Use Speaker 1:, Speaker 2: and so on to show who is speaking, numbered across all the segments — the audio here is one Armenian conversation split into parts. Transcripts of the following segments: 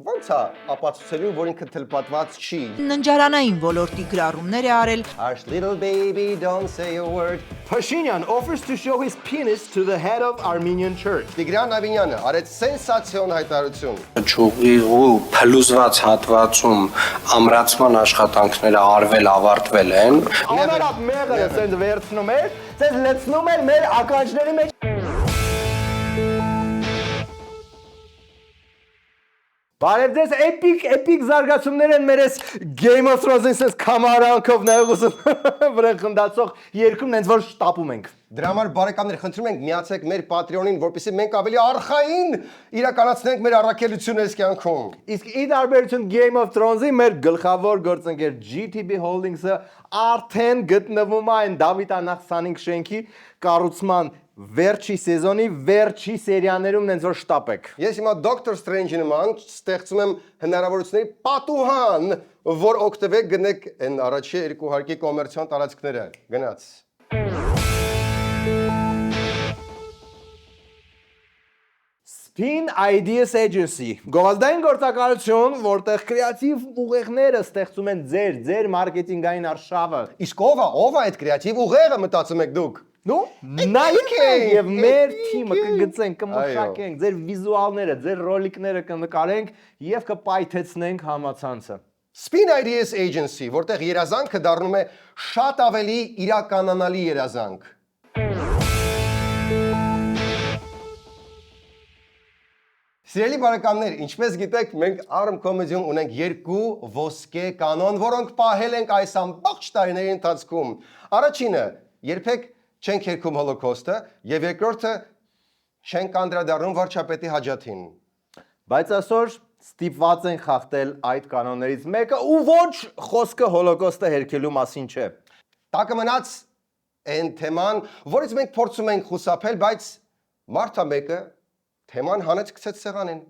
Speaker 1: Ոնց է ապացուցելու, որ ինքը թլպատված չի։
Speaker 2: Ննջարանային ոլորտի գրառումներ է արել։
Speaker 1: Hush little baby, don't say a word.
Speaker 3: Pashinyan offers to show his penis to the head of Armenian church.
Speaker 1: Տիգրան Ավինյանը արեց սենսացիոն հայտարարություն։
Speaker 4: Ճյուղի ու փլուզված հատվածում ամրացման աշխատանքները արվել ավարտվել են։
Speaker 3: Անարատ մեղրը սենց վերցնում էր, սենց լցնում էր մեր ականջների մեջ։ Բարև ձեզ, էպիկ զարգացումներ են մեր այս Game of Thrones-ին սենց կամարանքով նայող ուսում վրան խնդացող երկումն հենց որ շտապում ենք։
Speaker 1: Դրա համար բարեկամներ, խնդրում ենք միացեք մեր Patreon-ին, որպեսզի մենք ավելի արխային իրականացնենք մեր առաքելությունը այս կյանքում։
Speaker 3: Իսկ ի տարբերություն Game of Thrones-ի մեր գլխավոր գործընկեր GTB Holdings-ը արդեն գտնվում է այն Դավիթանախ 25 շենքի կառուցման վերջի սեզոնի վերջի սերիաներում նենց որ շտապեք։
Speaker 1: Ես հիմա Doctor Strange-ի նման ստեղծում եմ հնարավորությունների պատուհան, որ օգտվեք գնեք այն առաջի երկու հարկի կոմերցիոն տարածքները։ Գնաց։
Speaker 3: Spin Ideas Agency, գովազդային գործակալություն, որտեղ կրեատիվ ուղեղները ստեղծում են ձեր մարքեթինգային արշավը։
Speaker 1: Իսկ ով է այդ կրեատիվ ուղեղը մտածում եք դուք։
Speaker 3: Նո, նայեք եւ մեր թիմը կգծենք, կմշակենք ձեր վիզուալները, ձեր ռոլիկները կնկարենք եւ կպայթեցնենք համացանցը։
Speaker 1: Spin Ideas Agency, որտեղ երազանքը դառնում է շատ ավելի իրականանալի երազանք։ Սիրելի բարեկամներ, ինչպես գիտեք, մենք Arm Comedy-ում ունենք երկու ոսկե կանոն, որոնք պահել ենք այս ամբողջ տարիների ընթացքում։ Առաջինը՝ երբեք չենք երգում հոլոկոստը, եւ երկրորդը՝ չենք անդրադառնում վարչապետի հաջաթին։
Speaker 3: Բայց այսօր ստիպված են խախտել այդ կանոններից մեկը ու ոչ խոսքը հոլոկոստը հերքելու մասին չէ։
Speaker 1: Տակը մնաց այն թեման, որից մենք փորձում ենք խուսափել, բայց մարդը մեկը թեման հանեց գցեց սեղանին։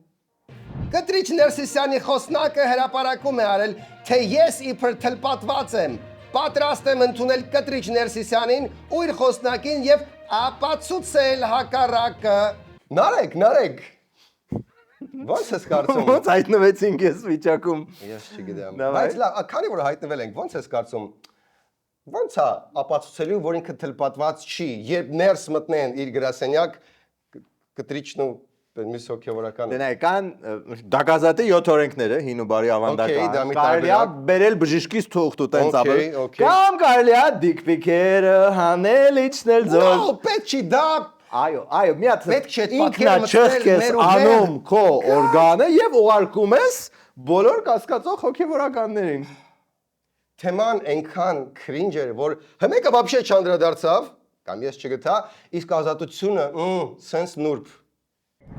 Speaker 1: Կտրիչ Ներսիսյանի խոսնակը հրապարակում է արել, թե ես իբր թլպատված եմ, պատրաստ եմ ընդունել Կտրիչ Ներսիսյանին ու իր խոսնակին եւ ապացուցել հակառակը։ Նարեկ։ Ոնց ես կարծում։
Speaker 3: Ոնց հայտնվեցինք ես վիճակում։
Speaker 1: Ես չգիտեմ։ Բայց լավ, քանի որ հայտնվել ենք, ոնց ես կարծում։ Ոնց է ապացուցելու, որ ինքը թլպատված չի, երբ ներս մտնեն իր գրասենյակ Կտրիչն ու մյուս հոգևորականը։
Speaker 3: Դենայական դակազատի 7 օրենքները, հին ու բարի ավանդական։ Կարելի է բերել բժիշկից թուղթ ու տենց ապել։ Կամ կարելի է դիկպիկերը հանել իջնել ձոր։
Speaker 1: Ո՞, պետք չի դա։
Speaker 3: Այո, մի հատ
Speaker 1: պետք չէ
Speaker 3: ինքնաչեղքես անում քո օրգանը եւ ուղարկում ես բոլոր կասկածող հոգևորականներին։
Speaker 1: Թեման այնքան քրինջ էր, որ հմեկը вообще չանդրադարձավ, կամ ես չգտա, իսկ ազատությունը սենց նուրբ։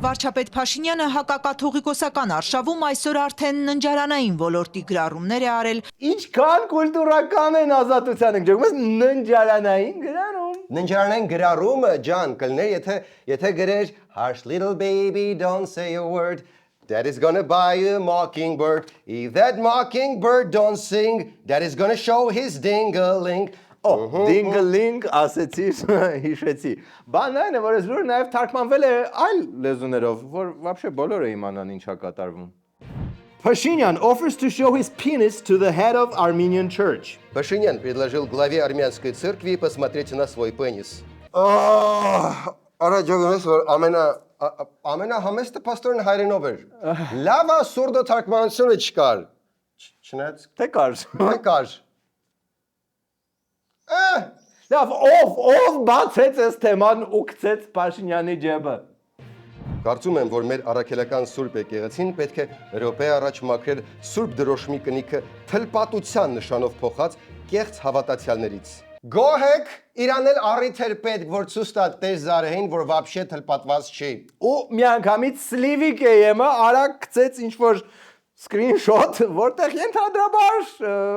Speaker 2: Վարչապետ Փաշինյանը հակակաթողիկոսական արշավում այսօր արդեն ննջարանային ոլորտի գրառումներ է արել։
Speaker 3: Ինչքան կուլտուրական են ազատության ենք ջոկում, ննջարանային գրառում։
Speaker 1: Ննջարանային գրառումը ջան կլներ, եթե գրեր Hush little baby, don't say a word. That is gonna buy a mockingbird. If that mockingbird don't sing, that is gonna show his ding-a-ling.
Speaker 3: Դինգլինգ ասեցի, հիշեցի։ Բանն այն է, որ այս լուրը նաև թարգմանվել է այլ լեզուներով, որ вообще բոլորը իմանան ինչ է կատարվում։ Pashinyan offers to show his penis to the head of Armenian church.
Speaker 1: Пашинян предложил главе армянской церкви посмотреть на свой пенис. Արա ջողնես որ ամենահամեստը պաստորն հայրենով էր։ Լավա սուրդո թարգմանությունը չկար։ Չնայած
Speaker 3: Թե կար։ Լավ, ով բացեց այս թեման ու գցեց Փաշինյանի ջեբը։
Speaker 1: Կարծում եմ, որ մեր առաքելական Սուրբ եկեղեցին պետք է Եվրոպայի առաջ մաքրել Սուրբ դրոշմի կնիքը թլպատության նշանով փոխած կեղծ հավատացյալներից։ Գոհեք, իրանել առիթ էր պետք, որ ցույց տա տեր Զարեհին, որ вообще թլպատված չի։
Speaker 3: Ու միանգամից սլիվիկ է եմը արագ գցեց ինչ որ screenshot, որտեղ ենթադրաբար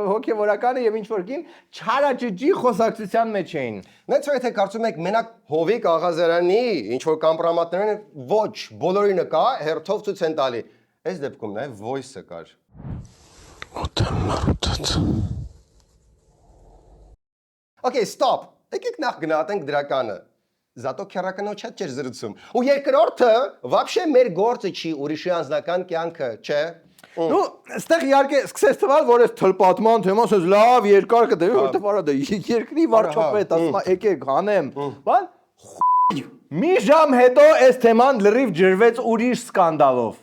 Speaker 3: հոգևորականը եւ ինչ որ կին չարաճճի խոսակցության մեջ էին։
Speaker 1: Նենց որ եթե կարծում եք մենակ Հովիկ Աղազարյանի ինչ որ կամպրոմատներն ոչ, բոլորինը կա, հերթով ցույց են տալի։ Այս դեպքում նաեւ voice-ը կար։ Okay, stop. Եկեք նախ գնահատենք դրականը։ Զատո քերականոջ չէր զրուցում։ Ու երկրորդը, вообще մեր գործը չի ուրիշի անձնական կյանքը, չէ։
Speaker 3: Նու, այստեղ իհարկե սկսես թվալ, որ այս թլպատման թեման ասես լավ երկար կդեվի, որտեվ արա դա երկրի վարչապետ, ասում է եկեք հանեմ, բան մի ժամ հետո այս թեման լրիվ ջրվեց ուրիշ սկանդալով։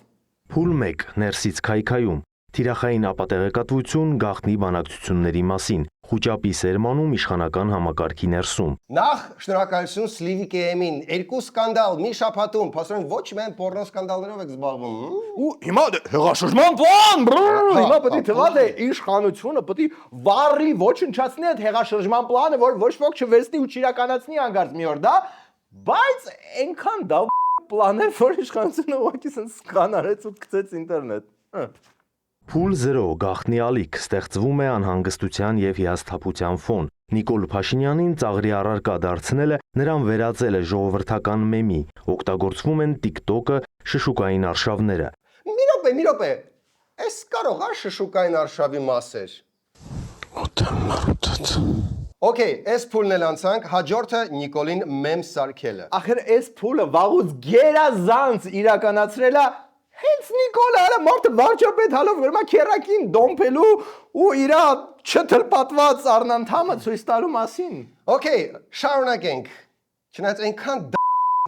Speaker 5: Փուլ 1 ներսից քայքայում Թիրախային ապատեղեկատվություն գաղտնի բանակցությունների մասին, խուճապի սերմանում իշխանական համակարգի ներսում։
Speaker 1: Նախ շնորհակալություն Սլիվիկ EM-ին, երկու սկանդալ մի շաբաթում, փաստորեն ոչ միայն պոռնո սկանդալներով եք զբաղվում։
Speaker 3: Ու հիմա հեղաշրջման պլան, հիմա պետք է թվա թե իշխանությունը պետք է վառի ոչնչացնի այդ հեղաշրջման պլանը, որ ոչ ոք չվերցնի ու չիրականացնի հանգարց մի օր, դա, բայց այնքան դա պլաներ, որ իշխանությունը ուղղակի սկանարեց ու գցեց ինտերնետ։
Speaker 5: Փուլ 0 գաղտնի ալիք ստեղծվում է անհանգստության եւ հիասթափության ֆոն։ Նիկոլ Փաշինյանին ծաղրի առարկա դարձնելը նրան վերածել է ժողովրդական մեմի, օգտագործվում են TikTok-ը, շշուկային արշավները։
Speaker 1: Մի րոպե, այս կարող է շշուկային արշավի մասեր։ Okay, այս փուլն էլ անցանք, հաջորդը Նիկոլին մեմ սարքելը։
Speaker 3: Ախր այս փուլը վաղուց գերազանց իրականացրել է հենց Նիկոլը, հələ մարդը վարչապետ հալով վերմա քերակին դոմփելու ու իրա չթրպատված առնանդամը ցույց տալու մասին։
Speaker 1: Okay, շարունակենք։ Չնայած այնքան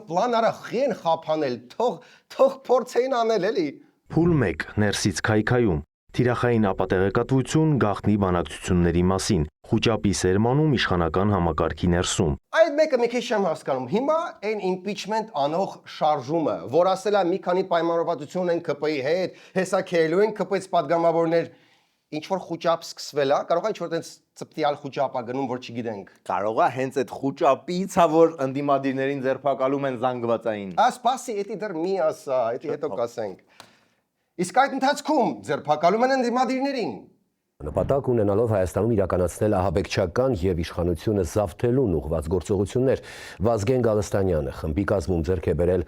Speaker 1: պլան արա խեն խափանել, թող փորձեին անել էլի։
Speaker 5: Փուլ 1 ներսից քայքայում Թիրախային ապատեղեկատվություն գաղտնի բանակցությունների մասին, խուճապի սերմանում իշխանական համակարգի ներսում։
Speaker 1: Այդ մեկը մի քիչ չեմ հասկանում։ Հիմա այն impeachment անող շարժումը, որ ասել է մի քանի պայմանավորվածություն են ԿՊ-ի հետ, հեսա քերելու են ԿՊ-ից падգամավորներ, ինչ որ խուճապ սկսվել է, կարող է ինչ որ տենց ծպտիալ խուճապ է գնում, որ չգիտենք։
Speaker 3: Կարող է հենց այդ խուճապից է որ ընդդիմադիրներին ձերբակալում են զանգվածային։
Speaker 1: Ասպասի, էդի դեռ մի ասա, էդի հետո կասենք։ Իսկ այդ ընթացքում ձերբակալում են ընդդիմադիրներին։
Speaker 6: Նպատակ ունենալով Հայաստանում իրականացնել ահաբեկչական եւ իշխանությունը զավթելուն ուղղված գործողություններ, Վազգեն Գալստանյանը խմբի կազմում ձեռք է բերել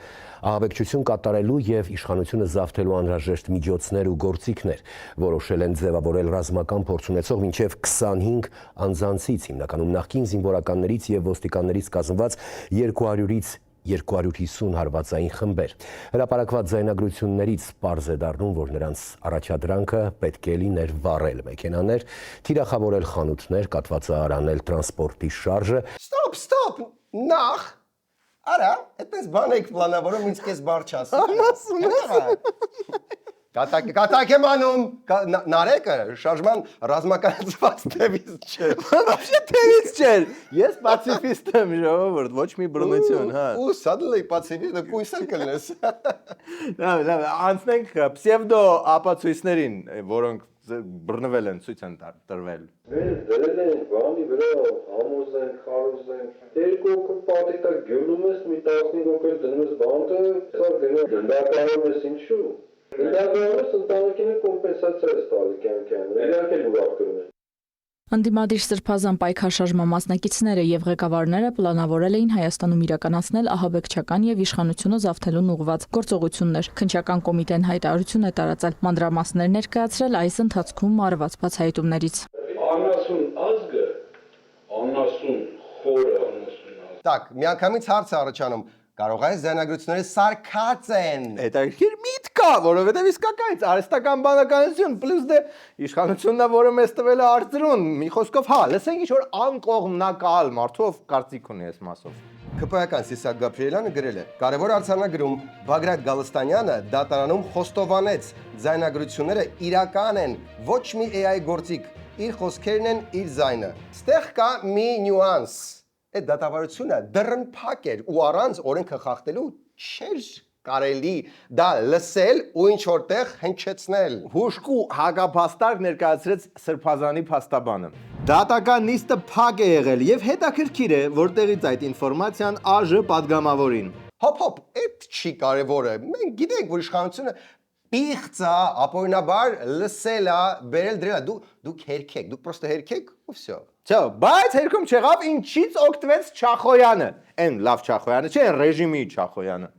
Speaker 6: ահաբեկչություն կատարելու եւ իշխանությունը զավթելու անհրաժեշտ միջոցներ ու գործիքներ, որոշել են ձևավորել ռազմական փորձ ունեցող մինչեւ 25 անձանցից, հիմնականում նախկին զինվորականներից եւ ոստիկաններից կազմված 200-ից 250 հարվածային խմբեր։ Հրապարակված ձայնագրություններից պարզ է դառնում, որ նրանց առաջադրանքը պետք է լիներ վառել մեքենաներ, թիրախավորել խանութներ, կաթվածարանել տրանսպորտի շարժը։
Speaker 1: Ստոպ, նախ, արա, այդպես բան եք պլանավորում, ինձ կես բար չասի։ Կատակ եմ անում, նարեկը շարժման ռազմականացված թևից չէ։
Speaker 3: Вообще թևից չէր։ Ես պացիֆիստ եմ, ժողովուրդ, ոչ մի բռնություն, հա։
Speaker 1: Ու սադլի պացիֆիստ, կույսել կլնես։
Speaker 3: Լավ, անցնենք պսևդո ապացույցներին, որոնք բռնվել են, ցույց են տրվել։
Speaker 7: Մենք դրել ենք բանի վրա, համոզենք, խարոզենք։ Երկու հոգու պատիկա գյունում ես, մի 15 հոգու դնում ես բանտը, սա գնում դնդականում ես ինչու։ Դնդականում ես ընտանիքին կոմպենսացիա ես տալի կյանքյան, իրանք էլ ուրախ կրում են։
Speaker 8: Ընդդիմադիր սրբազան պայքարշարժման մասնակիցները եւ ղեկավարները պլանավորել էին Հայաստանում իրականացնել ահաբեկչական եւ իշխանությունը զավթելուն ուղղված գործողություններ։ Քննչական կոմիտեն հայտարարություն է տարածել, մանրամասներ ներկայացրել այս ընթացքում արված բացահայտումներից։
Speaker 7: Անասուն ազգը, անասուն խորը, անասուն ազգը։
Speaker 1: Так, միանգամից հարց է առաջանում, կարող է ձայնագրությունները սարքած են։
Speaker 3: Հետաքրքիր միտք կա, որովհետև իսկականից արհեստական բանականություն պլյուս դե իշխանությունն է, որը մեզ տվել է արձրուն, մի խոսքով, հա, լսենք ինչ որ անկողմնակալ մարդով կարծիք ունի այս մասով։
Speaker 1: ԿՊ-ական Սիսակ Գաբրիելյանը գրել է. Կարևոր արձանագրում Բագրատ Գալստանյանը դատարանում խոստովանեց, ձայնագրությունները իրական են, ոչ մի AI գործիք, իր խոսքերն են, իր ձայնը։ Ստեղ կա մի նյուանս։ Այդ դատավարությունը դռնփակ էր ու առանց օրենքը խախտելու չէր կարելի դա լսել ու ինչ որտեղ հնչեցնել։
Speaker 3: Հուշկու հակափաստարկ ներկայացրեց Սրբազանի փաստաբանը։ Դատական նիստը փակ է եղել եւ հետաքրքիր է, որտեղից այդ ինֆորմացիան ԱԺ падգամավորին։
Speaker 1: Հոփ, այդ չի կարևորը։ Մենք գիտենք, որ իշխանությունը պիղծա, ապօրինաբար լսելա, բերել դրելա։ Դուք հերքեք, դուք պրոստը հերքեք ու վсё։
Speaker 3: Չէ, բայց հերքում չեղավ ինչից օգտվեց Չախոյանը։ Այն լավ Չախոյանը չէ, ռեժիմի Չախոյանը։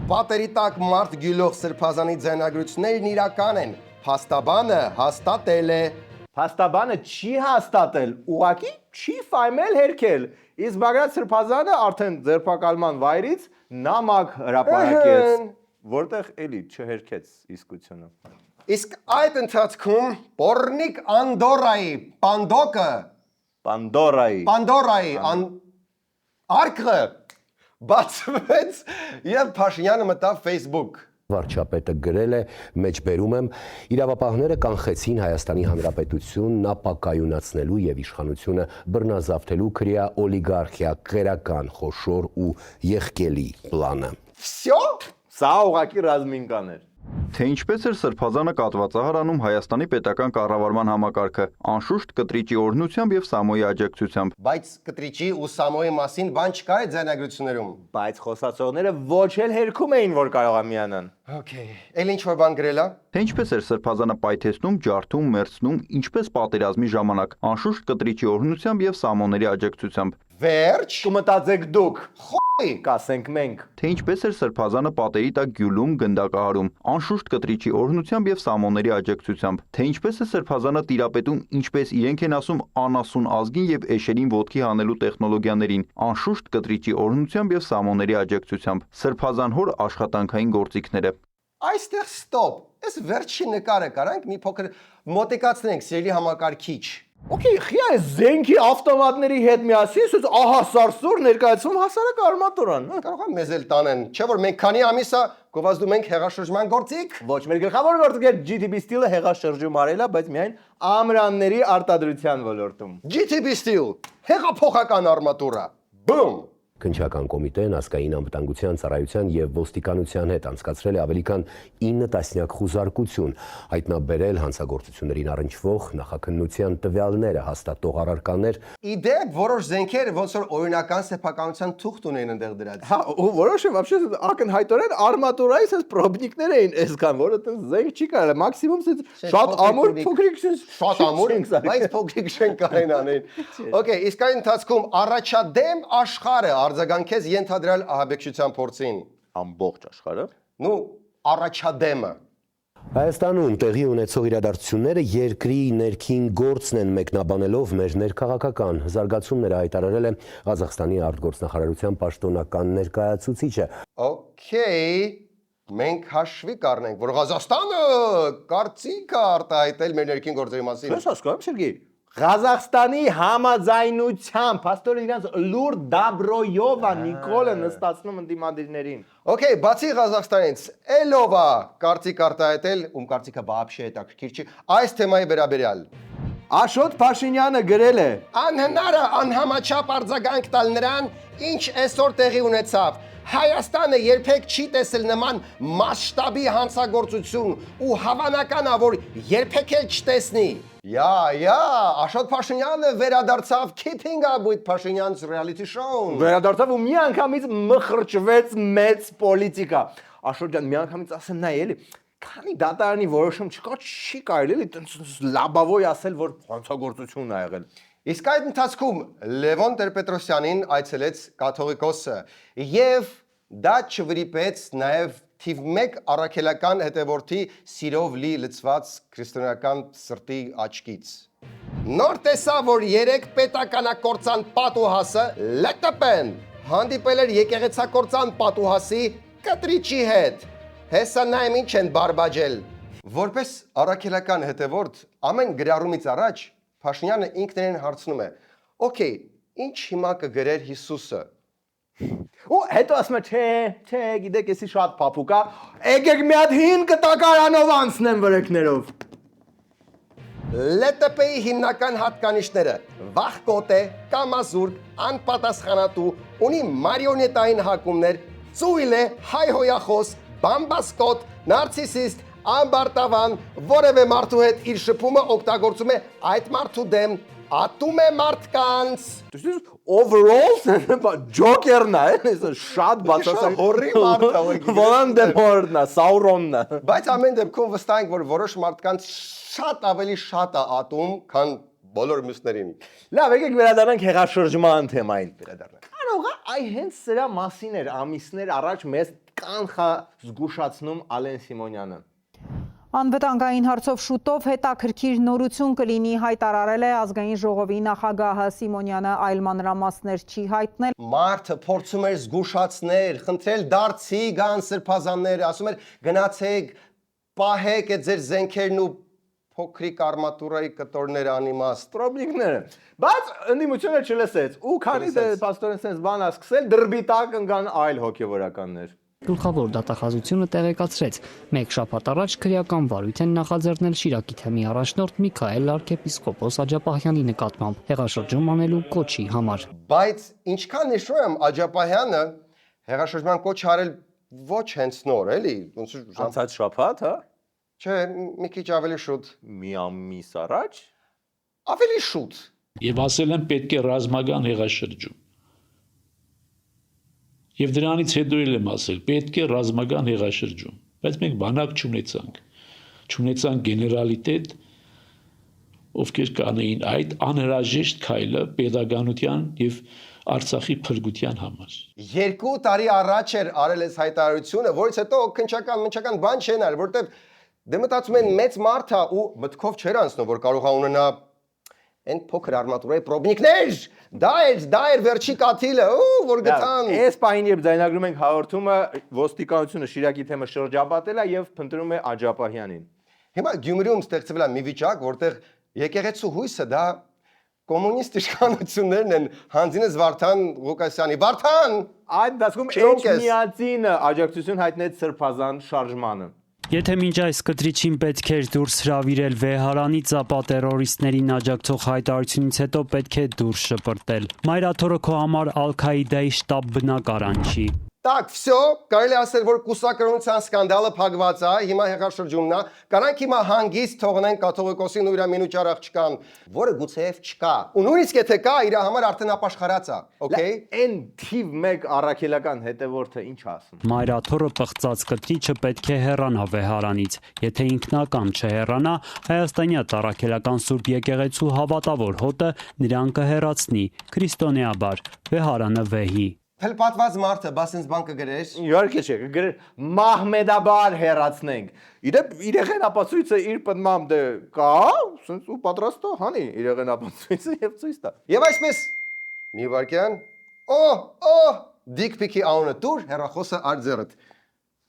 Speaker 1: Պատերի տակ մարդ գյուլող Սրբազանի ձայնագրություններն իրական են։ Փաստաբանը հաստատել է։
Speaker 3: Փաստաբանը չի հաստատել, ուղղակի չի ֆայմել հերքել։ Իսկ Բագրատ Սրբազանը արդեն ձերբակալման վայրից նամակ հրապարակեց, որտեղ էլի չհերքեց իսկությունը։
Speaker 1: Իսկ այդ ընթացքում Պորնիկ Անդորայի Պանդորայի արկղը բացվեց եւ Փաշինյանը մտավ Facebook։
Speaker 6: Վարչապետը գրել է, մեջբերում եմ, իրավապահները կանխեցին Հայաստանի Հանրապետությունն ապակայունացնելու եւ իշխանությունը բռնազավթելու քրեա օլիգարխիա քերական խոշոր ու եղկելի պլանը։
Speaker 1: Всё?
Speaker 3: Սա ուղղակի ռազմինկան էր։
Speaker 9: Թե ինչպես էր Սրբազանը կատվածահարանում Հայաստանի պետական կառավարման համակարգը, անշուշտ կտրիճի օրհնությամբ եւ Սամոյի աջակցությամբ։
Speaker 1: Բայց կտրիճի ու Սամոյի մասին բան չկար այդ ձայնագրություններում։
Speaker 3: Բայց խոսացողները ոչ էլ հերքում էին, որ կարող է միանան։
Speaker 1: Okay, էլ ինչ որ բան գրել է։
Speaker 9: Թե ինչպես էր Սրբազանը պայթեցնում, ջարդում, մերձնում, ինչպես պատերազմի ժամանակ, անշուշտ կտրիճի օրհնությամբ եւ Սամոների աջակցությամբ։
Speaker 1: Վերջ։
Speaker 3: Կմտածեք դուք,
Speaker 1: Խոյ։
Speaker 3: կասենք մենք։
Speaker 9: Թե ինչպես էր Սրբազանը պատերի տակ գյուլում, գնդակահարում, անշուշտ կտրիճի օրհնությամբ եւ Սամոների աջակցությամբ։ Թե ինչպես է Սրբազանը տիրապետում, ինչպես իրենք են ասում, անասուն ազգին եւ էշերին ոտքի հանելու տեխնոլոգիաներին, անշուշտ կտրիճի օրհնությամբ եւ Սամոների աջակցությամբ։ Սրբազան հոր աշխատանքային գործիքները։
Speaker 1: Այստեղ ստոպ։ Այս վերջի նկարը կարանք մի փոքր մոտիկացնենք սիրելի համակարգիչ։
Speaker 3: Okay, խիա է զենքի ավտոմատների հետ միասին, ասես ահա սարսուր ներկայացում հասարակ արմատուրան։
Speaker 1: Կարող է մեզ էլ տանեն, չէ՞ որ մենք քանի ամիս է գովազդում ենք հեղաշրջման գործիք։
Speaker 3: Ոչ մեր գլխավոր գործիքը GTB ստիլը հեղաշրջում արելա, բայց միայն ամրանների արտադրության ոլորտում։
Speaker 1: GTB steel, հեղափոխական արմատուրա։ Բում։
Speaker 6: Քննչական կոմիտեն ազգային անվտանգության ծառայության եւ ոստիկանության հետ անցկացրել է ավելի քան 9 տասնյակ խուզարկություն, հայտնաբերել հանցագործություններին առնչվող նախաքննության տվյալները, հաստատող առարկաներ։
Speaker 1: Իդեպ որոշ զենքեր ոնց որ օրինական սեփականության թուղթ ունեն այնտեղ դրած։
Speaker 3: Հա, ու որոշը вообще ակնհայտորեն արմատուրայի sense պրոբնիկներ էին այսքան, որը տես զենք չի կարել, մաքսիմում sense շատ ամուր փոքրիկ sense
Speaker 1: շատ ամուր, բայց փոքրիկ չեն կարեն անեն։ Okay, իսկ այն ընթացքում առաջադեմ աշխարհը արձագանքեց ենթադրյալ ահաբեկչության փորձին։
Speaker 3: Ամբողջ աշխարհը։
Speaker 1: Ну, առաջադեմը։
Speaker 6: Հայաստանում տեղի ունեցող իրադարձությունները երկրի ներքին գործն են մեկնաբանելով մեր ներքաղաքական զարգացումները հայտարարել է Ղազախստանի արտգործնախարարության պաշտոնական ներկայացուցիչը։
Speaker 1: Okay, մենք հաշվի կառնենք, որ Ղազախստանը կարծիք է արտահայտել մեր ներքին գործերի մասին։
Speaker 3: Ես հասկանում եմ, Սերգեյ։ Ղազախստանի համաձայնությամբ փաստորեն իրանց լուր դաբրոյովա Նիկոլը նստացնում ընդդիմադիրներին։
Speaker 1: Okay, բացի Ղազախստանից, Էլովա կարծիք արտահայտել, կարծիքը բաբշե հետաքրքիր չի, այս թեմայի վերաբերյալ։
Speaker 3: Աշոտ Փաշինյանը գրել է.
Speaker 1: Անհնարը անհամաչափ արձագանք տալ նրան, ինչ այսօր տեղի ունեցավ։ Հայաստանը երբեք չի տեսել նման մասշտաբի հանցագործություն ու հավանական է, որ երբեք էլ չտեսնի։ Աշոտ Փաշինյանը վերադարձավ Keeping Up with Pashinyan's reality show։
Speaker 3: Վերադարձավ ու մի անգամից մխրճվեց մեծ պոլիտիկա։ Աշոտ ջան, մի անգամից ասեմ նա էլի, քանի դատարանի որոշում չկա, չի կարելի էլի տենց լաբավոյ ասել, որ հանցագործություն ա եղել։
Speaker 1: Իսկ այդ ընթացքում Լևոն Տեր-Պետրոսյանին այցելեց կաթողիկոսը եւ դա չվրիպեց նաեւ թիվ 1 առաքելական հետևորդի սիրով լի լցված քրիստոնեական սրտի աչքից։ Նոր տեսա, որ 3 պետականակործան պատուհասը ԼՏՊ-ն հանդիպել էր եկեղեցակործան պատուհասի կտրիճի հետ։ Հեսա նայեմ ինչ են բարբաջել։ Որպես առաքելական հետևորդ ամեն գրառումից առաջ Փաշինյանը ինքներին հարցնում է. «Okay, ինչ հիմա կգրեր Հիսուսը»։
Speaker 3: Ու հետո ասում է, չէ, գիտեք, էսի շատ փափուկ է, եկեք մի հատ հին կտակարանով անցնեմ վրեքներով։
Speaker 1: ԼՏՊ-ի հիմնական հատկանիշները՝ վախկոտ է, կամազուրկ, անպատասխանատու, ունի մարիոնետային հակումներ, ծույլ է, հայհոյախոս, բամբասկոտ, նարցիսիստ, ամբարտավան, որևէ մարդու հետ իր շփումը օգտագործում է այդ մարդու դեմ, ատում է մարդկանց։
Speaker 3: Overall, ջոկերն է, շատ բացասական
Speaker 1: հորի մարդ է,
Speaker 3: Վոլանդեմորտն է, Սաուրոնն է։
Speaker 1: Բայց ամեն դեպքում վստահ ենք, որ որոշ մարդկանց շատ ավելի շատ է ատում, քան բոլոր մյուսներին։
Speaker 3: Լավ, եկեք վերադառնանք հեղաշրջման թեմային։ Կարող է այ հենց սրա մասին էր ամիսներ առաջ մեզ կանխա զգուշացնում Ալեն Սիմոնյանը։
Speaker 10: Անվտանգային հարցով շուտով հետաքրքիր նորություն կլինի, հայտարարել է ազգային ժողովի նախագահը Սիմոնյանը, այլ մանրամասներ չի հայտնել։
Speaker 1: Մարդը փորձում էր զգուշացնել, խնդրել դարձի գան սրբազաններ, ասում էր գնացեք պահեք այդ ձեր զենքերն ու փոքրիկ արմատուրայի կտորները անիմաստ։
Speaker 3: Տրոբնիկները։ Բայց ընդդիմությունը չլսեց։ Ու քանի դե պաստորեն sense բան ա սկսել, դրբի տակ ընկան այլ հոգևորականներ։
Speaker 11: Գլխավոր դատախազությունը տեղեկացրեց. մեկ շաբաթ առաջ քրեական վարույթ են նախաձեռնել Շիրակի թեմի առաջնորդ Միքայել արքեպիսկոպոս Աջապահյանի նկատմամբ հեղաշրջում անելու կոչի համար։
Speaker 1: Բայց ինչքան նշում եմ Աջապահյանը հեղաշրջման կոչ արել ոչ հենց նոր, էլի, ոնց
Speaker 3: Անցած շաբաթ, հա։
Speaker 1: չէ, մի քիչ ավելի շուտ։
Speaker 3: Մի ամիս առաջ։
Speaker 1: Ավելի շուտ։
Speaker 12: Եվ ասել են պետք է ռազմական հեղաշրջում։ Եվ դրանից հետո եմ ասել, պետք է ռազմական հեղաշրջում, բայց մենք բանակ չունեցանք գեներալիտետ, ովքեր կանեին այդ անհրաժեշտ քայլը pedagogian եւ Արցախի փրկության համար։
Speaker 1: 2 տարի առաջ էր արել այս հայտարարությունը, որից հետո քնչական բան չեն արել, որտեվ դե մտածում են մեծ մարդ է ու մտքով չեր անցնում, որ կարող է ունենա այն փոքր արմատուրայի պրոբնիկներ, դա էր վերջի կաթիլը, որ գտան։
Speaker 3: Այս պահին երբ ձայնագրում ենք հաղորդումը, ոստիկանությունը Շիրակի թեմը շրջապատել է եւ փնտրում է Աջապահյանին։
Speaker 1: Հիմա Գյումրիում ստեղծվել է մի վիճակ, որտեղ եկեղեցու հույսը դա կոմունիստ իշխանություններն են, Հանձինես Վարդան Ղուկասյանի։ Վարդան,
Speaker 3: այդ դասքում Էջմիածինը աջակցություն հայտնեց Սրբազան շարժմանը։
Speaker 11: Եթե մինչ այս կտրիչին պետք էր դուրս հրավիրել վեհարանից, ապա տերորիստներին աջակցող հայտարարությունից հետո պետք է դուրս շպրտել։ Մայրաթորը քո համար Ալ-Քաիդայի շտաբ բնակարան չի։
Speaker 1: Так, всё, կարելի ասել, որ կուսակրոնության սկանդալը փակված է, հիմա հեղաշրջումն է, կանանք հիմա հանգիստ թողնեն կաթողիկոսին ու իր մինուճար աղջկան, որը գուցեև չկա։ Ու նույնիսկ եթե կա, իր համար արդեն ապաշխարած է, օքեյ։
Speaker 3: Այն թիվ 1 առաքելական հետևորդը ինչ ասում։
Speaker 11: Մայրաթորը պղծած կտրիչը պետք է հեռանա վեհարանից։ Եթե ինքնական չհեռանա, հայաստանյա տառաքելական Սուրբ եկեղեցու հավատավոր հոտը նրան կհեռացնի քրիստոնեաբար վեհարանը վեհի։
Speaker 1: Փլպատված մարդը, բաս ինձ բան կգրեր։
Speaker 3: Իհարկե չէ, կգրեր մահմեդաբար հեռացնենք։ Իդեպ իրեղենապացույցը իր պատմամբ դե կա, ասենց ու պատրաստ է հանի իրեղենապացույցը եւ ցույց տա։
Speaker 1: Եվ այսպես մի վարքյան, դիկ պիկի անունը դուր հերախոսը արձերդ։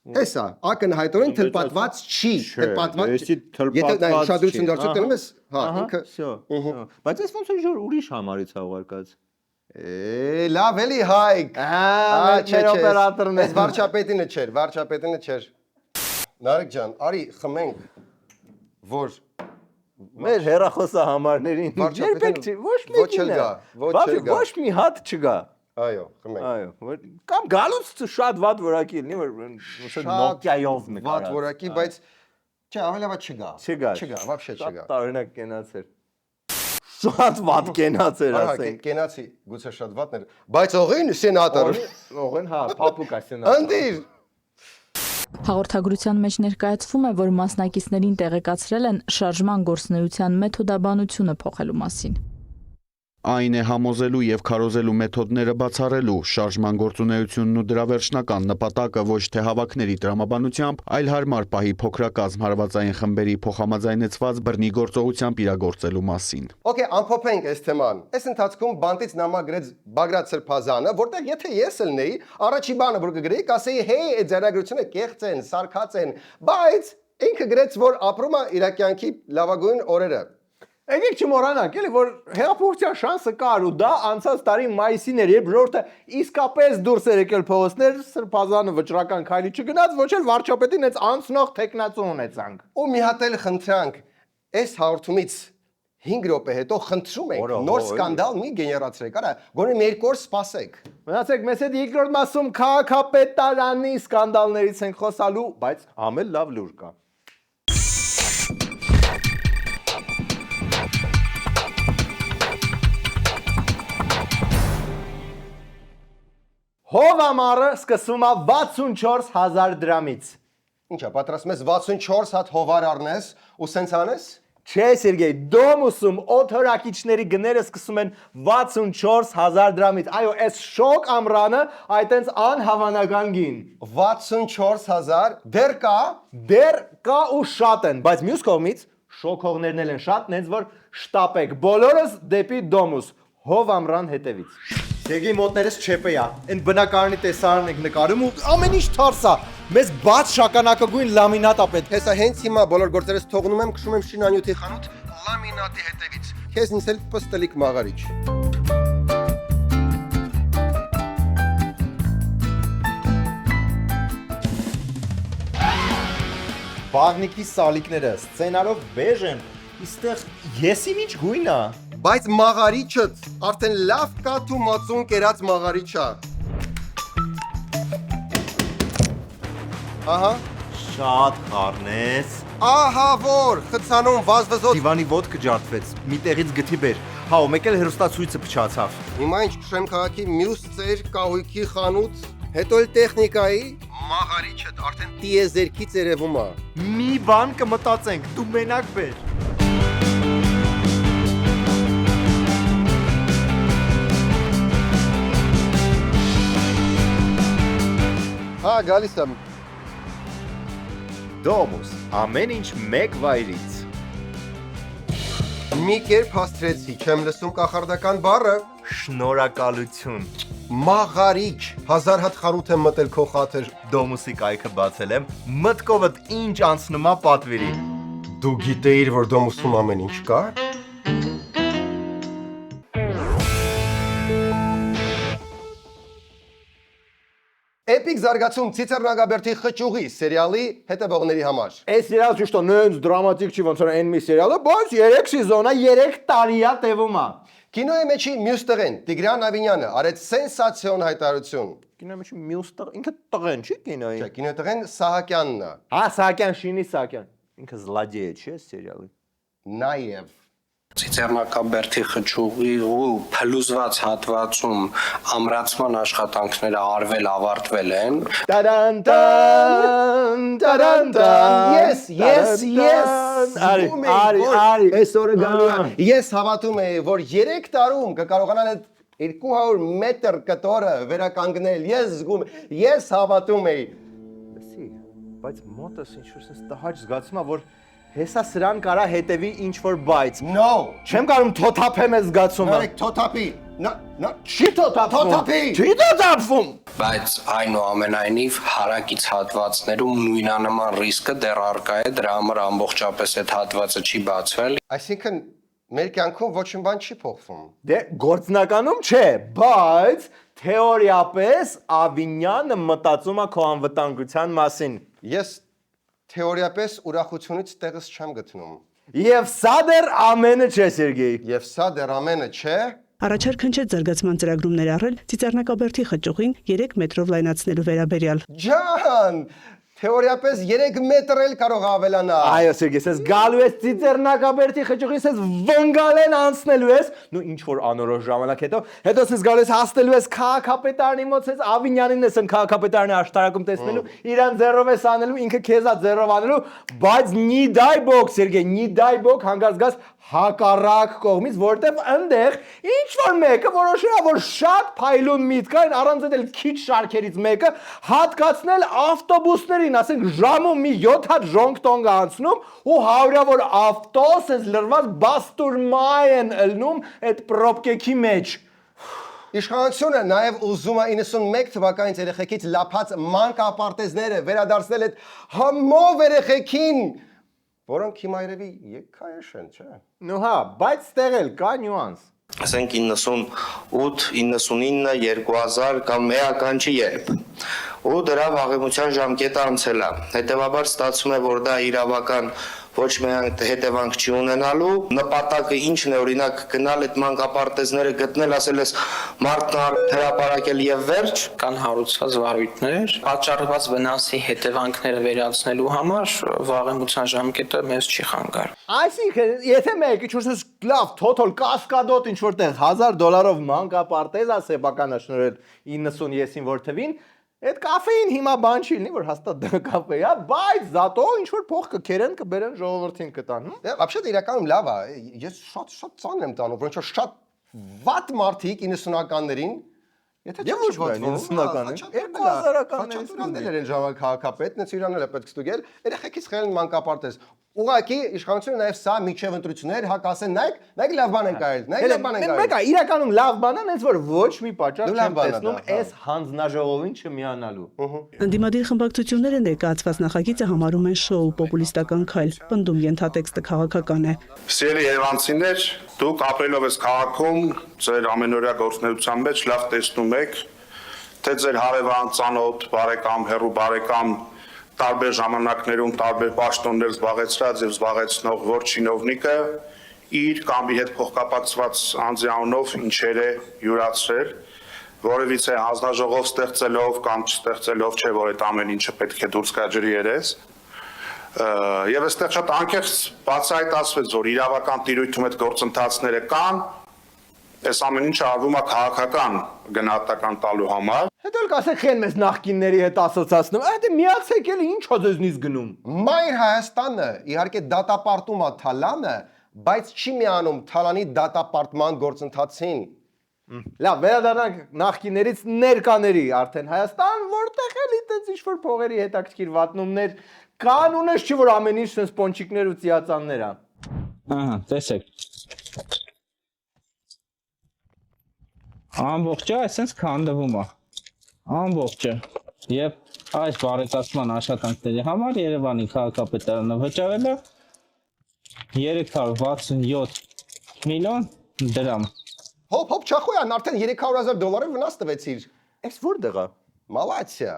Speaker 1: Հեսա, ակնհայտորեն թլպատված չի, թլպատված։ Եթե ուշադրություն դարձու տնում ես, հա, ինքը։
Speaker 3: Всё։ Բայց այս ոնց է ուրիշ համարից է ուղարկած։
Speaker 1: Լավ էլի հայք։
Speaker 3: Մեր օպերատորն է։
Speaker 1: Այս վարչապետինը չէր։ Նարեկ ջան, արի խմենք, որ
Speaker 3: մեր հեռախոսը համարներին երբեք չի, ոչ մեկին է։ Ոչ մի հատ չգա։
Speaker 1: Այո, խմենք։
Speaker 3: Այո, կամ գալուց շատ վատ որակի լինի, որ Nokia-ով նկարած։
Speaker 1: Վատ որակի, բայց չէ, ավելի լավ չգա։
Speaker 3: Չգա,
Speaker 1: вообще չգա։
Speaker 3: Տարօրինակ կենացեր։ Շատ վատ կենացեր ասենք։
Speaker 1: Կենացի, գուցե շատ վատն էր, բայց ողին սենատոր։
Speaker 3: Ողին, հա, փափուկ է սենատոր։
Speaker 1: Անդիր։
Speaker 8: Հաղորդագրության մեջ ներկայացվում է, որ մասնակիցներին տեղեկացրել են շարժման գործունեության մեթոդաբանությունը փոխելու մասին։
Speaker 9: Այն է համոզելու եւ քարոզելու մեթոդները բացառելու շարժման գործունեությունն ու դրա վերջնական նպատակը ոչ թե հավաքների տրամաբանությամբ, այլ հարմար պահի փոքրակազմ հարվածային խմբերի փոխհամաձայնեցված բռնի գործողությամբ իրագործելու մասին։
Speaker 1: Okay, ամփոփենք այս թեման։ Այս ընթացքում բանտից նամագրեց Բագրատ Սրբազանը, որտեղ եթե ես ելնեի, առաջի բանը որ կգրեի, կասեի, հեյ, այդ ձեռագրությունը կեղծ են, սարքած են, բայց ինքը գրեց, որ ապրում է իր կյանքի լավագույն օրերը։
Speaker 3: Եկեք չմոռանանք, էլի որ հեղափոխության շանսը կար ու դա անցած տարի մայիսին էր, երբ ժողովուրդը իսկապես դուրս էր եկել փողոցներ, Սրբազանը վճռական քայլի չգնաց, ոչ էլ վարչապետին հենց անցնող տեխնացու ունեցանք։
Speaker 1: Ու մի հատ էլ խնդրանք, այս հաղորդումից 5 րոպե հետո խնդրում ենք նոր սկանդալ մի գեներացրեք, արա, գոնե մի 2 օր սպասեք։
Speaker 3: Մնացեք մեզ հետ երկրորդ մասում քաղաքապետարանի սկանդալներից ենք խոսալու, բայց ամեն լավ լուր կա։ Հովամարը սկսվում է 64000 դրամից։
Speaker 1: Ինչա, պատրաստում ես 64 հատ հովար առնես ու սենց անես։
Speaker 3: Չէ, Սերգեյ, Դոմուսում օթորակիչների գները սկսում են 64000 դրամից։ Այո, այս շոկ ամռանը այտենց անհավանական գին։
Speaker 1: 64000 դեռ կա
Speaker 3: ու շատ են, բայց մյուս կողմից շոկողներն են շատ, նենց որ շտապեք։ Բոլորս դեպի Դոմուս, հով ամռան հետևից։ Սերգեյ մոտներս չեպեյա, այն բնակարանի տեսարանն եք նկարում ու ամեն ինչ թարս է։ Մեզ բաց շագանակագույն լամինատ է պետք։
Speaker 1: Հեսա հենց հիմա բոլոր գործերս թողնում եմ, քշում եմ շինանյութի խանութ լամինատի հետևից։ Քեզ ինձ էլ պստլիկ մաղարիչ։
Speaker 3: Բաղնիկի սալիկները սցենարով բեժ են, իստեղ եսին ինչ գույն է։
Speaker 1: Բայց մաղարիչըց արդեն լավ կաթու մածուն կերած մաղարիչ է։ Ահա,
Speaker 3: Շատ խառնես։
Speaker 1: ահա որ, խցանում վազվզոտ։
Speaker 3: Դիվանի ոտքը ջարդվեց, մի տեղից գթի բեր։ Հա, ու մեկ էլ հերոստացույցը փչացավ։
Speaker 1: Հիմա ինչ քշեմ քաղաքի մյուս ծեր կահույքի խանութ, հետո էլ տեխնիկայի մաղարիչը արդեն տիեզերքից երևում է։
Speaker 3: Մի բան կմտածենք, դու մենակ բեր։
Speaker 1: Հա, գալիս եմ։
Speaker 3: Դոմուս, ամեն ինչ մեկ վայրից։
Speaker 1: Մի կերպ հաստրեցի, չեմ լսում կախարդական բառը։
Speaker 3: Շնորհակալություն։
Speaker 1: Մաղարիչ, 1000 հատ խանութ եմ մտել քո խաթր։
Speaker 3: Դոմուսի կայքը բացել եմ, մտքովդ ինչ անցնում է պատվիրի։
Speaker 1: Դու գիտեիր, որ Դոմուսում ամեն ինչ կա։ Էպիկ զարգացում Ցիցեռնագաբերդի խճուղի սերիալի հետևողների համար։
Speaker 3: Այս սերիալը ճիշտ է, նենց դրամատիկ չի ոնց որ այն մի սերիալը, բայց 3 սեզոնա 3 տարի է տևում է։
Speaker 1: Կինոյի մեջի մյուս տղեն Տիգրան Ավինյանը արեց սենսացիոն հայտարարություն։
Speaker 3: Կինոյի մեջ մյուս տղ, ինքը տղեն չի կինոյի։
Speaker 1: Չէ, կինոյի տղեն Սահակյանն է։
Speaker 3: Հա, Սահակյան, Շինի Սահակյան։ Ինքը զլադեյ է, չէ, սերիալի։
Speaker 1: Նաեւ
Speaker 4: Ցիցեռնակաբերդի խճուղի ու փլուզված հատվածում ամրացման աշխատանքները արվել ավարտվել են։
Speaker 3: Տարան
Speaker 1: Yes,
Speaker 3: Արի
Speaker 1: այսօրը գալու է։ Ես հավատում եմ, որ 3 տարում կկարողանան այդ 200 մետր կտորը վերականգնել։ Ես զգում, ես հավատում եմ։
Speaker 3: Լսի, բայց մոտս ինչ-որ sense տհաճ զգացում է, որ հեսա սրան կարա հետևի ինչ-որ բայց։
Speaker 1: No,
Speaker 3: Չեմ կարում թոթափեմ այս զգացումը։
Speaker 1: նարեք թոթապի։ Նա
Speaker 3: Չի թոթափվում։ Չի թոթափվում։
Speaker 4: Բայց այնուամենայնիվ հարակից հատվածներում նույնանման ռիսկը դեռ առկա է, դրա համար ամբողջապես այդ հատվածը չի բացվել։
Speaker 1: Այսինքն մեր կյանքում ոչ մի բան չի փոխվում։
Speaker 3: Դե գործնականում չէ, բայց թեորիապես Ավինյանը մտածում է քո անվտանգության մասին։
Speaker 1: Ես թեորիապես ուրախությունից տեղս չեմ գտնում։
Speaker 3: Եվ սա դեռ ամենը չէ, Սերգեյ։
Speaker 1: Եվ սա դեռ ամենը չէ։
Speaker 13: Առաջարկ հնչեց զարգացման ծրագրում ներառել Ցիցեռնակաբերդի խճուղին 3 մետրով լայնացնելու վերաբերյալ։
Speaker 1: Ջան, թեորիապես 3 մետր էլ կարող է ավելանալ։
Speaker 3: Այո, Սերգեյ, ես գալու ես Ցիցեռնակաբերդի խճուղից, ես վնգալեն անցնելու ես, նու ինչ որ անորոշ ժամանակ հետո ես գալու ես հասնելու ես քաղաքապետարանի մոտ, ես Ավինյանին ես քաղաքապետարանի աշտարակում տեսնելու, իրան ձեռով ես անելու, ինքը քեզա ձեռով անելու, բայց նի դայ բոք, Սերգեյ, նի դայ բոք հանգած գաս հակառակ կողմից, որտեվ այնտեղ ինչ որ մեկը որոշել է, որ շատ փայլուն միտք կա, առանց էլ քիչ շարքերից մեկը հատկացնել ավտոբուսներին, ասենք ժամում մի 7 հատ ժոնգտոնգ անցնում ու հարյուրավոր ավտոս էս լրված բաստուրմայ են ելնում այդ պրոբկեքի մեջ։
Speaker 1: Իշխանությունը նաև ուզում է 91 թվականից երեխեքից լափած մանկապարտեզները վերադարձնել այդ համով երեխեքին, որոնք հիմա երևի եկայեշ են, չէ։
Speaker 3: Նու հա, բայց ստեղ էլ կա նյուանս։
Speaker 14: Ասենք 98, 99, 2000 կամ էական չի երբ։ Ու դրա վաղեմության ժամկետը անցել է։ Հետևաբար ստացվում է, որ դա իրավական ոչ միայն հետևանք չի ունենալու, նպատակը ինչն է, օրինակ գնալ այդ մանկապարտեզները գտնել, ասել ես մարդն հրապարակել եւ վերջ,
Speaker 4: Կան հարուցված վարույթներ, պատճառված վնասի հետևանքները վերացնելու համար վաղեմության ժամկետը մեզ չի խանգար։
Speaker 3: Այսինքն, եթե մեկը ինչ-որ լավ թոթալ կասկադոտ ինչ-որ տեղ $1000 մանկապարտեզ է սեփական շնորհել 90-ին որ թվին, այդ կաֆեին հիմա բան չի լինի, որ հաստատ դա կաֆե է, բայց զատո ինչ-որ փող կքերեն, կբերեն ժողովրդին կտան։
Speaker 1: Вообще-то իրականում լավ է, ես շատ ծանր եմ տանում, որոնց որ շատ վատ մարդիկ 90-ականներին, եթե
Speaker 3: Եվ ոչ միայն 90-ականներին, 2000-ականներին
Speaker 1: են ժամանակ քաղաքապետն է իրանել է պետք ստուգել, երեխեքից խելն մանկապարտեզ։ ուղղակի իշխանությունը նաև սա միջև ընտրություններ հակասեն, նայեք լավ բան են կարել, նայեք լավ բան են կարել։
Speaker 3: Մեկը իրականում լավ բան է, որ ոչ մի պատճառ
Speaker 1: Լավ
Speaker 3: չեմ
Speaker 1: բան է
Speaker 3: տեսնում
Speaker 1: դա, հա։
Speaker 3: այս հանձնաժողովին չմիանալու։
Speaker 13: Ընդդիմադիր խմբակցությունները ներկայացված նախագիծը համարում են շոու պոպուլիստական քայլ, պնդում ենթատեքստը քաղաքական է։
Speaker 15: Սիրելի երևանցիներ, դուք ապրելով եք քաղաքում, ձեր ամենօրյա գործունեության մեջ լավ տեսնում եք, թե ձեր հարևան, ծանոթ, բարեկամ, հեռու բարեկամ տարբեր ժամանակներում տարբեր պաշտոններ զբաղեցրած եւ զբաղեցնող որ չինովնիկը իր կամ իր հետ փոխկապակցված անձի անունով ինչեր է յուրացրել, որևիցե հանձնաժողով ստեղծելով կամ չստեղծելով, չէ որ այդ ամեն ինչը պետք է դուրս գա ջրի երես։ Եվ այստեղ շատ անկեղծ բացահայտացվեց, որ իրավական տիրույթում այդ գործընթացները կան, այս ամեն ինչը արվում է քաղաքական գնահատական տալու համար։
Speaker 3: Հետո էլ կասեք խեն մեզ նախկինների հետ ասոցացնում, այդ միացեք էլի ինչ ա ձեզնից գնում։
Speaker 1: Մայր Հայաստանը իհարկե դատապարտում է Թալանը, բայց չի միանում Թալանի դատապարտման գործընթացին։
Speaker 3: Լավ, վերադառնանք նախկիներից ներկաների արդեն Հայաստան, որտեղ էլի տենց ինչ-որ փողերի հետաքրքիր վատնումներ կան, ունես չի որ ամեն ինչ sense պոնչիկներ ու ծիածաններ ան։
Speaker 16: Ահա, տեսեք։ Ամբողջը այսպես քանդվում է։ Ամբողջը։ Եվ այս բարեկացման աշխատանքների համար Երևանի քաղաքապետարանը վճարել է 367 միլիոն դրամ։
Speaker 1: Հոп Չախոյան արդեն $300,000 վնաս տվեցիր։
Speaker 3: Էս որտեղ է։
Speaker 1: Մալացիա։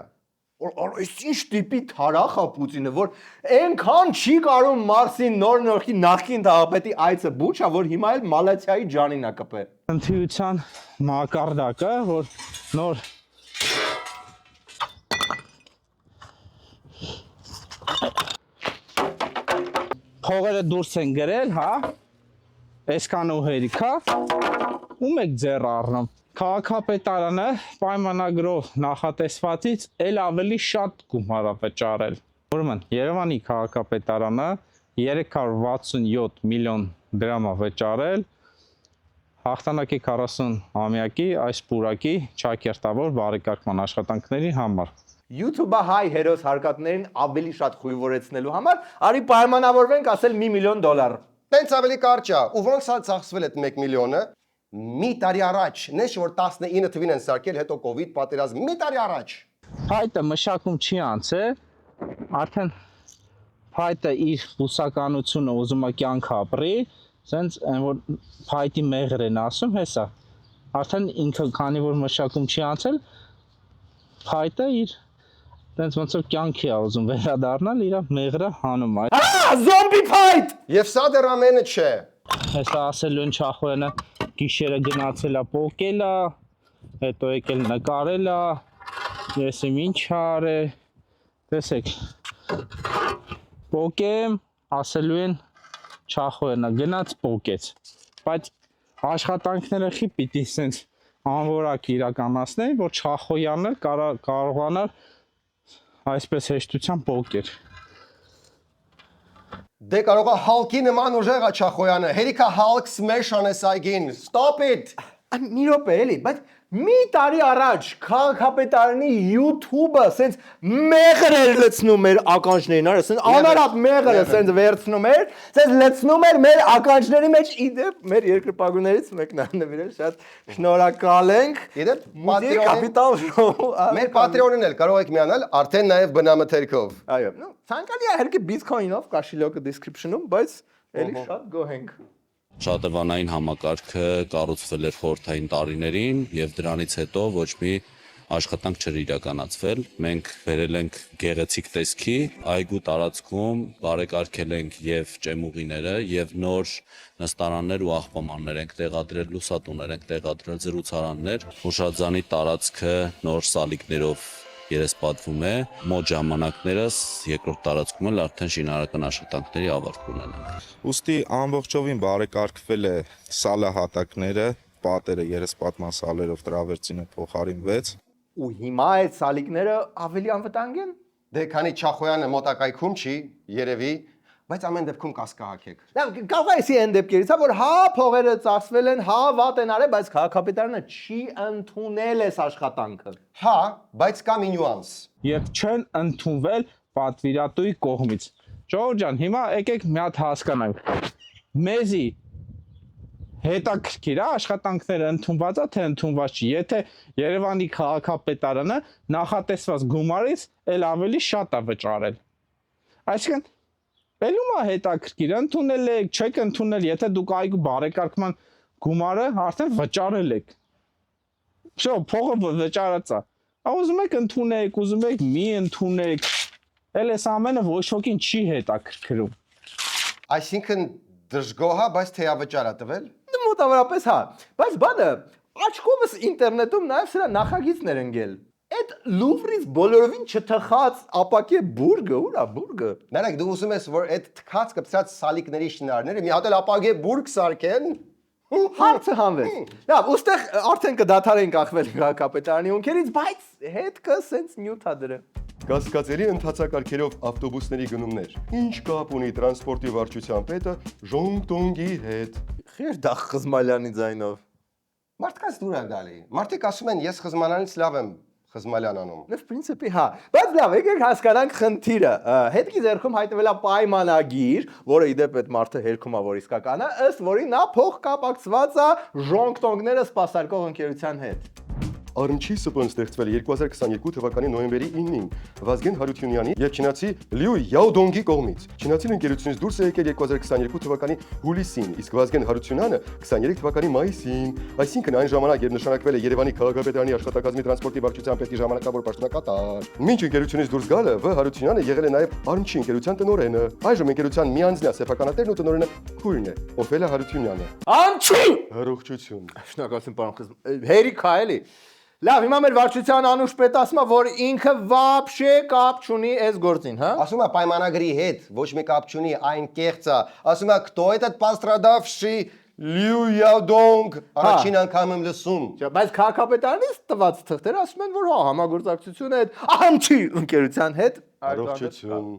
Speaker 3: Այս ինչ տիպի թարախ է Պուտինը, որ այնքան չի կարում Մարսին նոր-նորքի նախկին թաղապետի այցը բուչա, որ հիմա էլ Մալացիայի ջանին է կպել։
Speaker 16: Ընթիության մակարդակը, որ նոր փողերը դուրս են գրել, հա, այսքան ու հերիքա, ում եք ձեռ առնում։ Քաղաքապետարանը պայմանագրով նախատեսվածից էլ ավելի շատ գումար է վճարել։ Ուրեմն Երևանի քաղաքապետարանը 367 միլիոն դրամ է վճարել հաղթանակի 40-ամյակի այս պուրակի ճակերտավոր բարեկարգման աշխատանքների համար։
Speaker 3: YouTube-ը հայ հերոս հարկատներին ավելի շատ խույվորեցնելու համար, արի պայմանավորվենք ասել $1 միլիոն։
Speaker 1: Տենց ավելի կարճ է, ու ոնց է ծախսվել այդ 1 միլիոնը։ Մի տարի առաջ, նեշ որ 19 թվին են սարքել, հետո կովիդ պատերազմ, մի տարի առաջ։
Speaker 16: Փայտը մշակում չի անցել, արդեն փայտը իր բուսականությունը ուզում է կյանք ապրի, սենց որ փայտի մեղր են ասում, հեսա։ Արդեն ինքը քանի որ մշակում չի անցել, փայտը իր տենց ոնց որ կյանքի է ուզում վերադառնալ, իր մեղրը հանում է։
Speaker 3: Զոմբի փայտ։
Speaker 1: Եվ սա դեռ ամենը չէ։
Speaker 16: Հեսա ասելու են Չախոյանը գիշերը գնացել է պոկել է, հետո եկել նկարել է, ես իմ ինչ արել, տեսեք, պոկեմ, ասելու են Չախոյանը գնաց պոկեց, բայց աշխատանքները խի պիտի սենց անորակ իրականացնել, որ Չախոյանը կարողանար այսպես հեշտության պոկեր։
Speaker 1: Դե կարող է հալկի նման ուժեղ է Չախոյանը, հերիքա հալկ smash անես այգին, stop it։
Speaker 3: Մի րոպե էլի, բայց մի տարի առաջ քաղաքապետարանի YouTube-ը սենց մեղր էր լցնում մեր ականջներին, արա սենց անարատ մեղրը սենց վերցնում էր, սենց լցնում էր մեր ականջների մեջ, իդեպ մեր երկրպագուներից մեկն է նվիրել, շատ շնորհակալ ենք։
Speaker 1: Իդեպ
Speaker 3: Capital Show,
Speaker 1: մեր Patreon-ին էլ կարող եք միանալ, արդեն նաև բնամթերքով։
Speaker 3: Այո, ցանկալի է հերկի Bitcoin-ով, կաշիլոկը description-ում, բայց էլի շատ գոհենք։
Speaker 17: Շատևանային համակարգը կառուցվել էր խորհրդային տարիներին եւ դրանից հետո ոչ մի աշխատանք չէր իրականացվել։ Մենք վերել ենք գեղեցիկ տեսքի, այգու տարածքում բարեկարգել ենք եւ ճեմուղիները եւ նոր նստարաններ ու աղբամաններ ենք տեղադրել, լուսատուներ ենք տեղադրել, զրուցարաններ, հուշարձանի տարածքը նոր սալիկներով երեսպատվում է, մոտ ժամանակներս երկրորդ տարածքում էլ արդեն շինարարական աշխատանքների ավարտ կունենանք։
Speaker 18: Ուստի ամբողջովին բարեկարգվել է սալահատակները, պատերը երեսպատման սալերով տրավերտինը փոխարինվեց։
Speaker 3: Ու հիմա այդ սալիկները ավելի անվտանգ են։
Speaker 1: Դե քանի Չախոյանը մոտակայքում չի, երևի, բայց ամեն դեպքում կասկահակեք։
Speaker 3: Լավ, կարող է այսի այն դեպքերից, որ հա փողերը ծախսվել են, հա վատ են արել, բայց քաղաքապետարանը չի ընդունել այս աշխատանքը։
Speaker 1: Հա, բայց կա մի նյուանս։
Speaker 16: Եվ չեն ընդունվել պատվիրատուի կողմից։ Ժողովուրդ ջան, հիմա եկեք մի հատ հասկանանք։ Մեզի հետաքրքիր է աշխատանքները ընդունված է թե ընդունված չի։ Եթե Երևանի քաղաքապետարանը նախատեսված գումարից էլ ավելի շատ է վճարել։ Այսինքն ելում է հետաքրքիր, ընդունել եք, չեք ընդունել, եթե դուք այգու բարեկարգման գումարը արդեն վճարել եք։ Շո, փողը վճարած է։ Ուզում եք ընդունեք, ուզում եք մի ընդունեք։ Էլ այս ամենը ոչ ոքին չի հետաքրքրում։
Speaker 1: Այսինքն դժգոհ է, բայց թեյավճար է տվել։
Speaker 3: Մոտավորապես հա, բայց բանը աչքովս ինտերնետում նաև սրա նախագիծներ ընկել։ Այդ Լուվրից բոլորովին չթխած ապակե բուրգը, ուր է բուրգը։
Speaker 1: Նարեկ, դու ուզում ես, որ այդ թքած կպցած սալիկների շնարները մի հատ էլ ապակե բուրգ սարքեն։
Speaker 3: Հարցը հանվեց։ Լավ, ուստեղ արդեն կդադարեն կախվել քաղաքապետարանի ունքերից, բայց հետքը սենց նյութ է դրը։
Speaker 1: Կասկածելի ընթացակարգերով ավտոբուսների գնումներ։ Ինչ կապ ունի տրանսպորտի վարչության պետը Ժոնգտոնգի հետ։
Speaker 3: Խեր դա Խզմալյանի ձայնով։
Speaker 1: Մարդկանց դուր է գալի։ Մարդիկ ասում են, ես Խզմալյանից լավ եմ Խզմալյան անում։
Speaker 3: Në պրինցիպի հա, բայց լավ, եկեք հասկանանք խնդիրը։ Հետքի ձեռքում հայտնվել է պայմանագիր, որը իդեպ այդ մարդը հերքում է, որ իսկական է, ըստ որի նա փող կապակցված է Ժոնգտոնգները սպասարկող ընկերության հետ։
Speaker 1: Արմչի ՍՊ-ն ստեղծվել 2022 թվականի նոյեմբերի 9-ին Վազգեն Հարությունյանի եւ չինացի Լյու Յաոդոնգի կողմից։ Չինացին ընկերությունից դուրս է եկել 2022 թվականի հուլիսին, իսկ Վազգեն Հարությունյանը 23 թվականի մայիսին։ Այսինքն այն ժամանակ, երբ նշանակվել է Երևանի քաղաքապետարանի աշխատակազմի տրանսպորտի վարչության պետի ժամանակավոր պաշտոնակատար։ Մինչ ընկերությունից դուրս գալը Վ Հարությունյանը եղել է նաեւ Արմչի ընկերության տնօրենը։ Այժմ ընկերության միանձնյա սեփականատերն ու տնօրենը քույրն է, Օֆելիա Հարությունյանը։
Speaker 3: Արմչի!
Speaker 1: Հռողջություն։
Speaker 3: Շնորհակալություն, պարոն Խզմ։ Հերիք է էլի։ Լավ, հիմա մեր վարչության անուշ պետ ասում է, որ ինքը վաբշե կապ չունի այս գործին, հա?
Speaker 1: Ասում է պայմանագրի հետ, ոչ մի կապ չունի, այն կեղծ է։ Ասում է, кто этот пострадавший Լյու Յաոդոնգ, առաջին անգամ եմ լսում։
Speaker 3: Բայց քաղաքապետարանից տված թղթերը ասում են, որ հա համագործակցությունը այդ Արմչի ընկերության հետ
Speaker 1: առողջություն։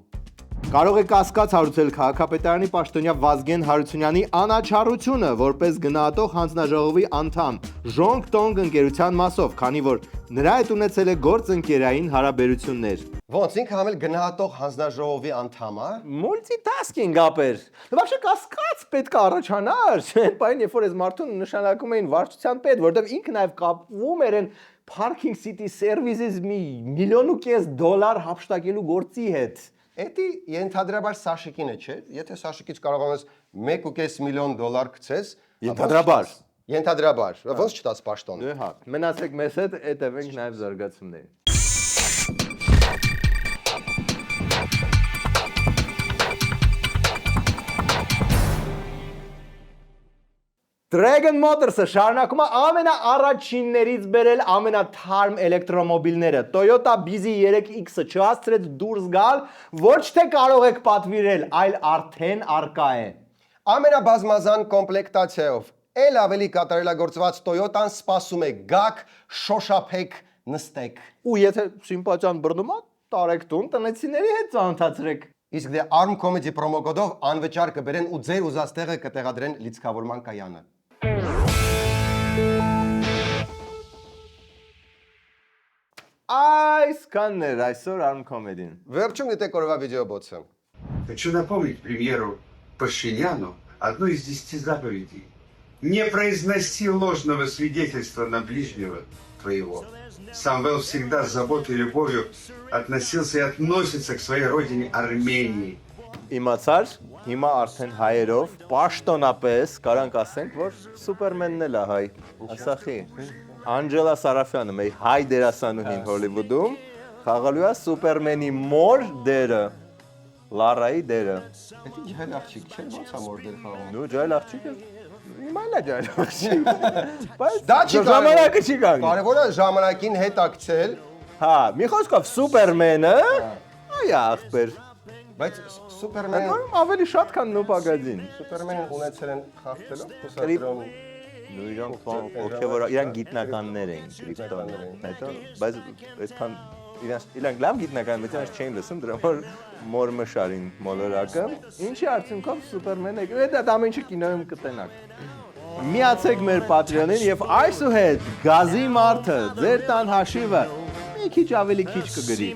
Speaker 3: Կարող է կասկած հարուցել քաղաքապետարանի պաշտոնյա Վազգեն Հարությունյանի անաչառությունը որպես գնահատող հանձնաժողովի անդամ Ժոնգտոնգ ընկերության մասով, քանի որ նրա հետ ունեցել է գործընկերային հարաբերություններ։
Speaker 1: Ոնց ինքը համել գնահատող հանձնաժողովի անդամ է։
Speaker 3: Multitasking ապեր։ Вообще կասկած պետք է առաջանար։ Այն բան, երբ որ այս մարդուն նշանակում էին վարչության պետ, որտեղ ինքը նաև կապվում էր այն Parking City Services $1.5 միլիոն հափշտակելու գործի հետ։
Speaker 1: Էդի ենթադրաբար Սաշիկինը չէ, եթե Սաշիկից կարողանաս $1.5 միլիոն գցես, ենթադրաբար, ոնց չտաս պաշտոն։
Speaker 3: Դե հա, մնացեք մեզ հետ, հետևենք նաև զարգացումների։ Dragon Motors-ը շարունակում է ամենաառաջիններից բերել ամենաթարմ էլեկտրոմոբիլները։ Toyota Bizzy 3X-ը չհասցրեց դուրս գալ, ոչ թե կարող եք պատվիրել, այլ արդեն արկա է։
Speaker 1: Ամենաբազմազան կոմպլեկտացիայով, էլ ավելի կատարելագործված Toyota-ն սպասում է գաք, շոշափեք, նստեք։
Speaker 3: Ու եթե սիմպաթիան բռնում է, տարեք տուն, տնեցիների հետ ծանոթացրեք։
Speaker 1: Իսկ դե Arm Comedy promo կոդով անվճար կբերեն ու ձեր ուզած տեղը կտեղադրեն լիցքավորման կայանը։
Speaker 3: Այսքանն էր այսօր Arm Comedy-ն։
Speaker 1: Վերջում դիտեք օրվա վիդեոբոցը։
Speaker 19: Хочу напомнить премьеру Пашиняну одну из 10 заповедей. Не произноси ложного свидетельства на ближнего твоего. Самвел всегда с заботой и любовью относился и относится к своей родине Армении.
Speaker 3: Իմացար, հիմա արդեն հայերով պաշտոնապես կարանք ասենք, որ Սուպերմենն էլ է հայ։ Ասախի, Անջելա Սարաֆյանը, մեր հայ դերասանուհին Հոլիվուդում, խաղալու է Սուպերմենի մոր դերը, Լարայի դերը։
Speaker 1: Դա ջահել աղջիկ չէ, ո՞նց է մոր դեր խաղում։
Speaker 3: Դու ջահել աղջիկ ես։ Իմանա ջահել աղջիկ։ Բայց
Speaker 1: դա չի
Speaker 3: ժամանակը չի գալի։
Speaker 1: Կարևորը ժամանակին հետ ակցել։
Speaker 3: Հա, մի խոսքով Սուպերմենը, այ աղբեր։
Speaker 1: Բայց Սուպերմենը
Speaker 3: ավելի շատ քան Նոպագազին։
Speaker 1: Սուպերմենը ունեցել են խախտելով կուսակրոն։
Speaker 3: Նու իրանք ովքեր իրան գիտնականներ էին, կրիպտոն։ Հետո, բայց այդքան իրանք լավ գիտնական, բայց իրancs չէին լսում, դրա համար մորմշարին մոլորակը։ Ինչի արդյունքով Սուպերմենը, դա ամենը կինոյում կտենաք։ Միացեք մեր Patreon-ին եւ այսուհետ գազի մարդը ձեր տան հաշիվը մի քիչ ավելի քիչ կգրի։